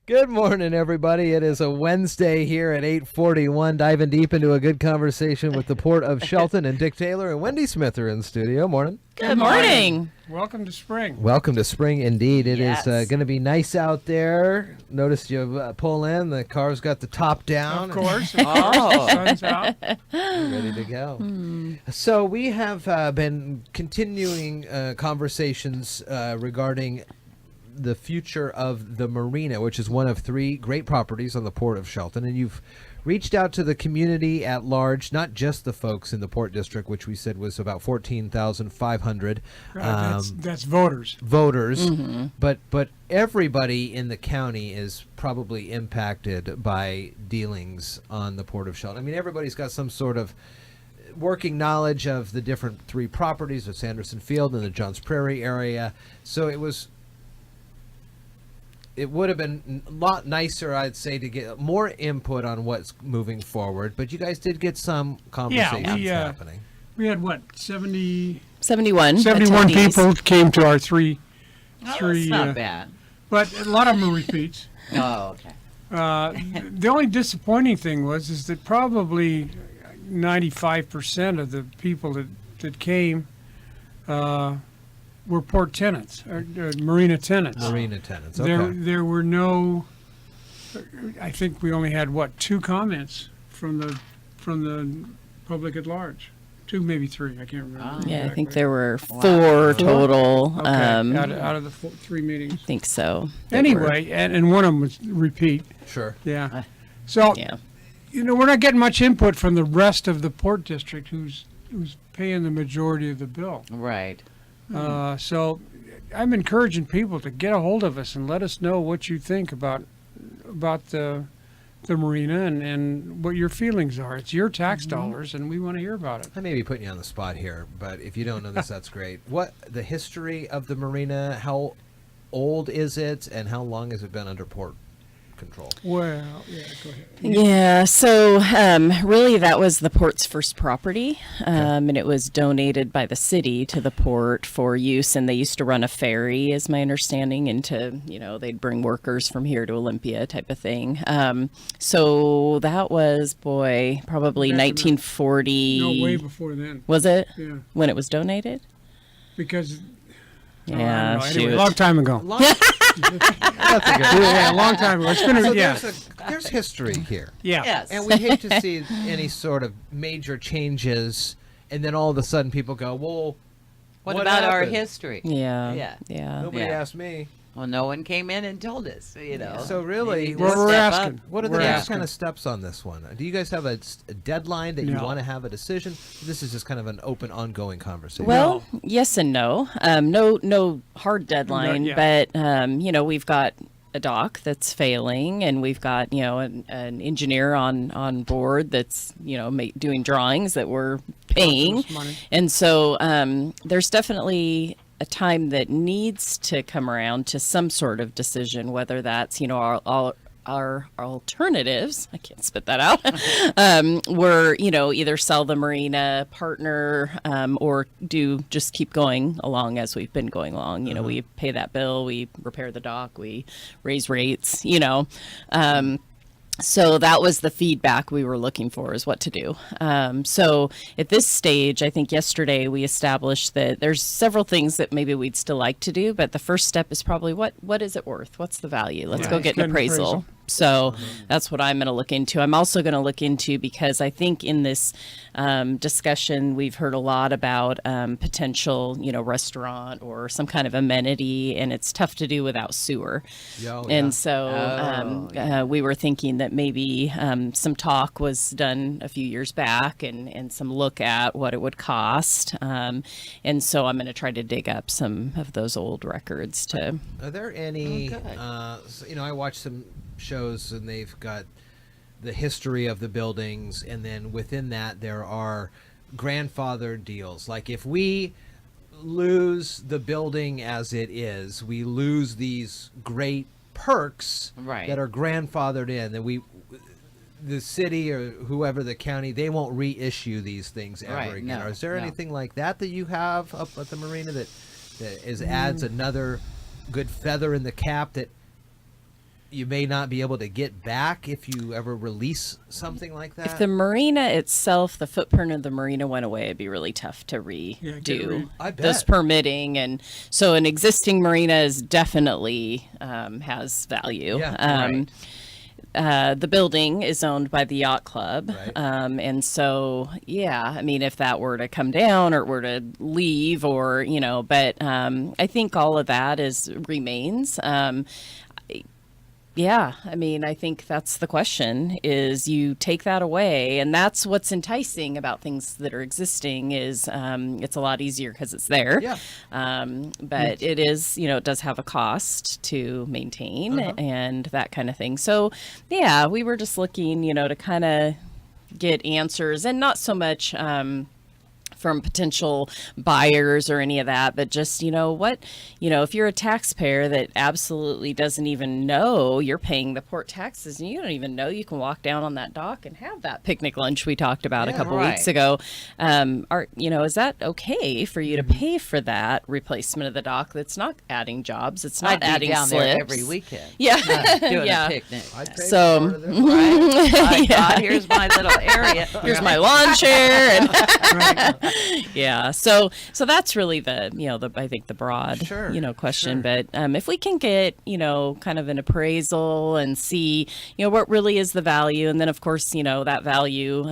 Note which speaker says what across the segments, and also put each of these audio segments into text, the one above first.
Speaker 1: Good morning, everybody. It is a Wednesday here at 8:41, diving deep into a good conversation with the Port of Shelton, and Dick Taylor and Wendy Smith are in studio. Morning.
Speaker 2: Good morning.
Speaker 3: Welcome to spring.
Speaker 1: Welcome to spring, indeed. It is
Speaker 2: Yes.
Speaker 1: going to be nice out there. Notice you pull in, the car's got the top down.
Speaker 3: Of course.
Speaker 2: Oh.
Speaker 3: Sun's out.
Speaker 1: Ready to go. So we have been continuing conversations regarding the future of the Marina, which is one of three great properties on the Port of Shelton, and you've reached out to the community at large, not just the folks in the Port District, which we said was about 14,500
Speaker 3: That's voters.
Speaker 1: voters, but everybody in the county is probably impacted by dealings on the Port of Shelton. I mean, everybody's got some sort of working knowledge of the different three properties of Sanderson Field and the Johns Prairie area, so it would have been a lot nicer, I'd say, to get more input on what's moving forward. But you guys did get some conversations happening.
Speaker 3: We had, what, 71
Speaker 2: 71
Speaker 3: 71
Speaker 2: attendees.
Speaker 3: people came to our three.
Speaker 2: That's not bad.
Speaker 3: But a lot of them are repeats.
Speaker 2: Oh, okay.
Speaker 3: The only disappointing thing is that probably 95% of the people that came were port tenants, or marina tenants.
Speaker 1: Marina tenants, okay.
Speaker 3: There were no, I think we only had, what, 2 comments from the public at large. 2, maybe 3, I can't remember.
Speaker 2: Yeah, I think
Speaker 3: exactly.
Speaker 2: there were 4 total.
Speaker 3: Okay, out of the 3 meetings.
Speaker 2: I think so.
Speaker 3: Anyway, and one of them was repeat.
Speaker 1: Sure.
Speaker 3: Yeah. So,
Speaker 2: Yeah.
Speaker 3: we're not getting much input from the rest of the Port District, who's paying the majority of the bill.
Speaker 4: Right.
Speaker 3: So I'm encouraging people to get a hold of us and let us know what you think about the marina and what your feelings are. It's your tax dollars, and we want to hear about it.
Speaker 1: I may be putting you on the spot here, but if you don't know this, that's great. What the history of the marina? How old is it, and how long has it been under port control?
Speaker 3: Well, yeah, go ahead.
Speaker 2: Yeah, so really that was the port's first property, and it was donated by the city to the port for use, and they used to run a ferry, is my understanding, into, they'd bring workers from here to Olympia type of thing. So that was, probably
Speaker 3: Back in
Speaker 2: 1940.
Speaker 3: No, way before then.
Speaker 2: Was it?
Speaker 3: Yeah,
Speaker 2: When it was donated?
Speaker 3: because
Speaker 2: Yeah,
Speaker 3: anyway,
Speaker 2: shoot.
Speaker 3: a long time ago.
Speaker 1: That's a good.
Speaker 3: Yeah, a long time ago. It's been
Speaker 1: So
Speaker 3: yeah,
Speaker 1: there's history here.
Speaker 3: yeah.
Speaker 4: Yes.
Speaker 1: And we hate to see any sort of major changes, and then all of a sudden people go, well,
Speaker 4: What about our
Speaker 1: happened?
Speaker 4: history?
Speaker 2: Yeah.
Speaker 4: Yeah.
Speaker 1: Nobody
Speaker 4: Yeah.
Speaker 1: asked me.
Speaker 4: Well, no one came in and told us,
Speaker 1: So really,
Speaker 4: Maybe
Speaker 3: Well,
Speaker 4: we'll
Speaker 3: we're
Speaker 4: step
Speaker 3: asking.
Speaker 4: up.
Speaker 1: what are the
Speaker 3: We're
Speaker 1: next
Speaker 3: asking.
Speaker 1: kind of steps on this one? Do you guys have a deadline that you
Speaker 3: No.
Speaker 1: want to have a decision? This is just kind of an open, ongoing conversation.
Speaker 2: Well, yes and no. No hard deadline,
Speaker 3: No, yeah.
Speaker 2: but we've got a dock that's failing, and we've got an engineer on board that's doing drawings that we're paying,
Speaker 3: Costs us money.
Speaker 2: and so there's definitely a time that needs to come around to some sort of decision, whether that's our alternatives, I can't spit that out, were, either sell the marina, partner, or just keep going along as we've been going along. We pay that bill, we repair the dock, we raise rates, so that was the feedback we were looking for, is what to do. So at this stage, I think yesterday we established that there's several things that maybe we'd still like to do, but the first step is probably what is it worth? What's the value? Let's go get an appraisal. So that's what I'm going to look into. I'm also going to look into, because I think in this discussion, we've heard a lot about potential, restaurant or some kind of amenity, and it's tough to do without sewer. And so we were thinking that maybe some talk was done a few years back, and some look at what it would cost. And so I'm going to try to dig up some of those old records to.
Speaker 1: Are there any,
Speaker 4: good.
Speaker 1: I watched some shows, and they've got the history of the buildings, and then within that there are grandfather deals. Like, if we lose the building as it is, we lose these great perks
Speaker 4: Right.
Speaker 1: that are grandfathered in, that the city or whoever, the county, they won't reissue these things ever
Speaker 4: Right,
Speaker 1: again.
Speaker 4: no,
Speaker 1: Is there
Speaker 4: no.
Speaker 1: anything like that you have up at the marina that adds another good feather in the cap that you may not be able to get back if you ever release something like that?
Speaker 2: If the marina itself, the footprint of the marina went away, it'd be really tough to redo.
Speaker 1: I bet.
Speaker 2: Those permitting, and so an existing marina is definitely has value.
Speaker 1: Yeah,
Speaker 2: The building is owned by the yacht club,
Speaker 1: Right.
Speaker 2: and so I mean, if that were to come down or were to leave, or but I think all of that remains. Yeah, I mean, I think that's the question, is you take that away, and that's what's enticing about things that are existing is it's a lot easier because it's there.
Speaker 1: Yeah.
Speaker 2: But it is, it does have a cost to maintain and that kind of thing. So, yeah, we were just looking, to kind of get answers, and not so much from potential buyers or any of that, but just, if you're a taxpayer that absolutely doesn't even know you're paying the port taxes, and you don't even know you can walk down on that dock and have that picnic lunch we talked about a couple weeks ago. Is that okay for you to pay for that replacement of the dock that's not adding jobs? It's not
Speaker 4: I'd be
Speaker 2: adding
Speaker 4: down
Speaker 2: slips.
Speaker 4: there every weekend.
Speaker 2: Yeah.
Speaker 4: Doing
Speaker 2: Yeah.
Speaker 4: a picnic.
Speaker 1: I'd pay
Speaker 2: So-
Speaker 1: for part of this.
Speaker 4: Right? God, here's my little area.
Speaker 2: Here's my lawn chair, and
Speaker 3: Right.
Speaker 2: yeah. So that's really the I think the broad
Speaker 1: Sure,
Speaker 2: question.
Speaker 1: sure.
Speaker 2: But if we can get kind of an appraisal and see what really is the value, and then of course that value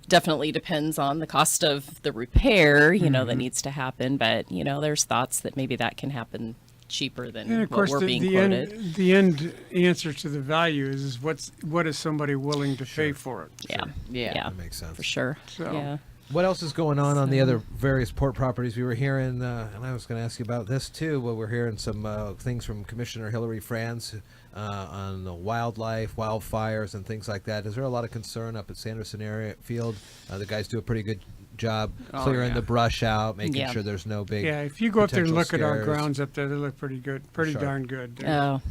Speaker 2: definitely depends on the cost of the repair that needs to happen. But there's thoughts that maybe that can happen cheaper than
Speaker 3: And of
Speaker 2: what
Speaker 3: course,
Speaker 2: we're being
Speaker 3: the
Speaker 2: quoted.
Speaker 3: end answer to the value is what is somebody willing to pay for it?
Speaker 2: Yeah.
Speaker 4: Yeah.
Speaker 2: Yeah.
Speaker 1: That makes sense.
Speaker 2: For sure.
Speaker 3: So-
Speaker 2: Yeah.
Speaker 1: What else is going on the other various port properties? We were hearing, and I was going to ask you about this too, but we're hearing some things from Commissioner Hillary Franz on the wildfires and things like that. Is there a lot of concern up at Sanderson area field? The guys do a pretty good job clearing
Speaker 3: yeah.
Speaker 1: the brush out, making
Speaker 2: Yeah.
Speaker 1: sure there's no big
Speaker 3: Yeah, if you go up there and look
Speaker 1: potential
Speaker 3: at our
Speaker 1: scares.
Speaker 3: grounds up there, they look pretty good, pretty
Speaker 1: Sure.
Speaker 3: darn good.
Speaker 2: Oh,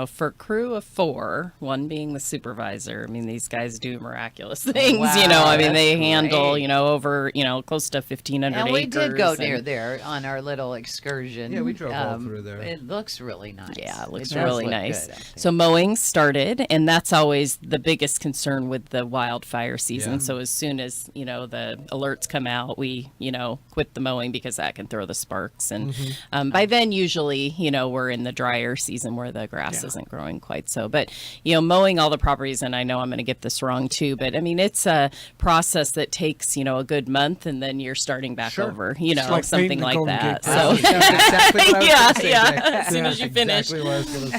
Speaker 2: for a crew of 4, one being the supervisor, I mean, these guys do miraculous things,
Speaker 4: Wow,
Speaker 2: I mean, they
Speaker 4: that's
Speaker 2: handle,
Speaker 4: great.
Speaker 2: over, close to 1,500
Speaker 4: And we
Speaker 2: acres.
Speaker 4: did go
Speaker 2: and-
Speaker 4: near there on our little excursion.
Speaker 1: Yeah, we drove all through there.
Speaker 4: It looks really nice.
Speaker 2: Yeah, it looks
Speaker 4: does
Speaker 2: really
Speaker 4: look
Speaker 2: nice.
Speaker 4: good out there.
Speaker 2: So mowing started, and that's always the biggest concern with the wildfire season.
Speaker 1: Yeah.
Speaker 2: So as soon as, the alerts come out, we, quit the mowing because that can throw the sparks. And by then, usually, we're in the drier season where the grass isn't growing quite so. But, mowing all the properties, and I know I'm going to get this wrong too, but I mean, it's a process that takes, a good month, and then you're starting back
Speaker 1: Sure.
Speaker 2: over,
Speaker 3: like
Speaker 2: something
Speaker 3: painting the
Speaker 2: like
Speaker 3: Golden
Speaker 2: that.
Speaker 3: Gate
Speaker 2: So.
Speaker 3: Bridge.
Speaker 1: That's exactly what I was
Speaker 2: Yeah,
Speaker 1: gonna say,
Speaker 2: yeah.
Speaker 1: Jay.
Speaker 2: As soon as you finish.
Speaker 1: Exactly what I was going to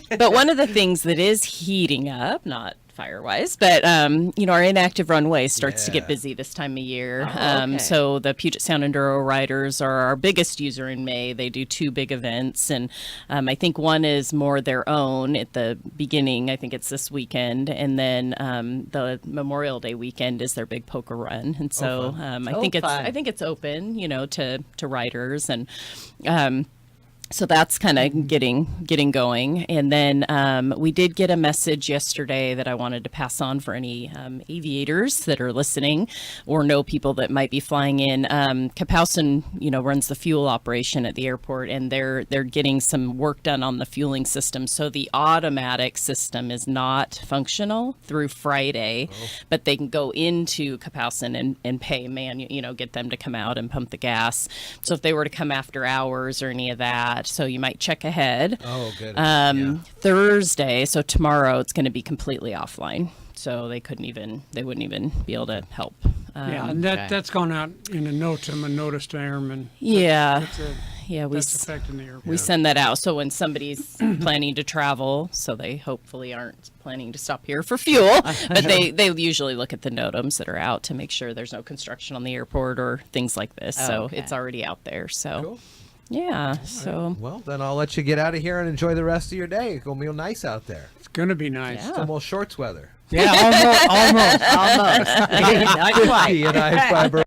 Speaker 1: say.
Speaker 2: But one of the things that is heating up, not fire-wise, but our inactive runway starts to
Speaker 1: Yeah.
Speaker 2: get busy this time of year.
Speaker 4: okay.
Speaker 2: So the Puget Sound Enduro riders are our biggest user in May. They do 2 big events, and I think one is more their own at the beginning. I think it's this weekend, and then the Memorial Day weekend is their big poker run. And so
Speaker 1: fun.
Speaker 2: I
Speaker 4: Oh,
Speaker 2: think
Speaker 4: fun.
Speaker 2: it's open, to riders, and so that's kind of getting going. And then we did get a message yesterday that I wanted to pass on for any aviators that are listening or know people that might be flying in. Kapowson, runs the fuel operation at the airport, and they're getting some work done on the fueling system. So the automatic system is not functional through Friday, but they can go into Kapowson and pay get them to come out and pump the gas. So if they were to come after hours or any of that, so you might check ahead.
Speaker 1: Oh, good. Yeah.
Speaker 2: Thursday, so tomorrow, it's going to be completely offline. So they wouldn't even be able to help.
Speaker 3: Yeah, and
Speaker 4: okay.
Speaker 3: that's gone out in a notum, a notice to airmen.
Speaker 2: Yeah.
Speaker 3: That's
Speaker 2: We
Speaker 3: affecting the airport.
Speaker 2: we send that out. So when somebody's planning to travel, so they hopefully aren't planning to stop here for fuel, but they usually look at the NOTAMs that are out to make sure there's no construction on the airport or things like this. So
Speaker 4: okay.
Speaker 2: it's already out there. So
Speaker 1: Cool.
Speaker 2: yeah. So
Speaker 1: Well, then I'll let you get out of here and enjoy the rest of your day. It's going to be nice out there.
Speaker 3: It's going to be nice.
Speaker 2: Yeah.
Speaker 1: It's almost shorts weather.
Speaker 3: Yeah, almost.
Speaker 4: Almost. Not quite.
Speaker 1: 50 in high fiber.